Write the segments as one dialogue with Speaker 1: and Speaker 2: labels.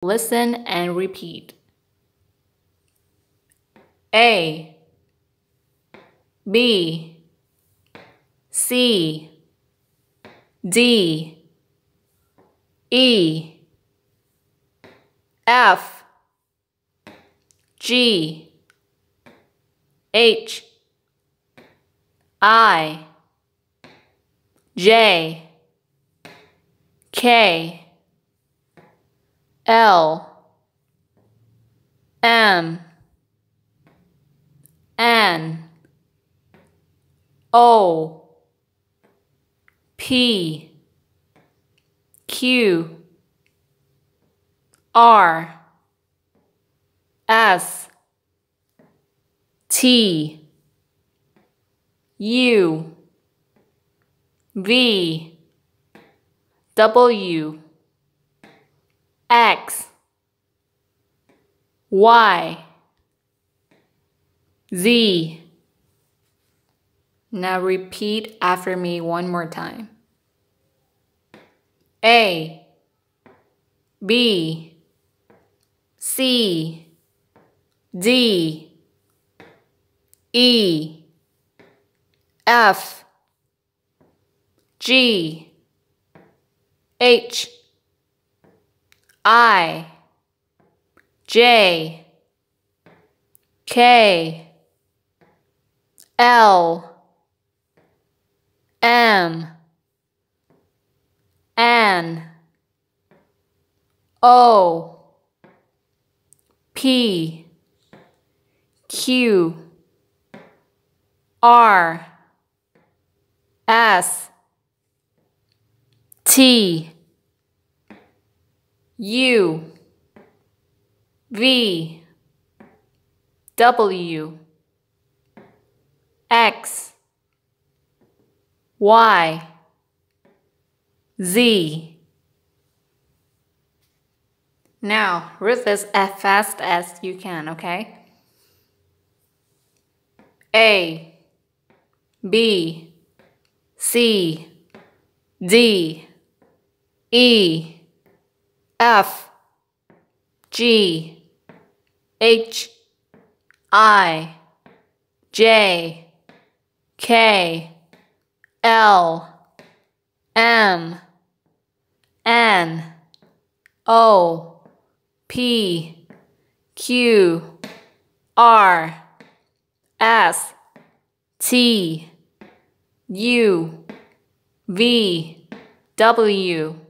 Speaker 1: Listen and repeat. A, B, C, D, E, F, G, H, I, J, K, L, M, N, O, P, Q, R, S, T, U, V, W, X, Y, Z. Now repeat after me one more time. A, B, C, D, E, F, G, H, I, J, K, L, M, N, O, P, Q, R, S, T, U, V, W, X, Y, Z. Now, read this as fast as you can, okay? A, B, C, D, E, F, G, H, I, J, K, L, M, N, O, P, Q, R, S, T, U, V, W,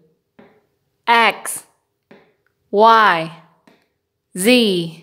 Speaker 1: X, Y, Z.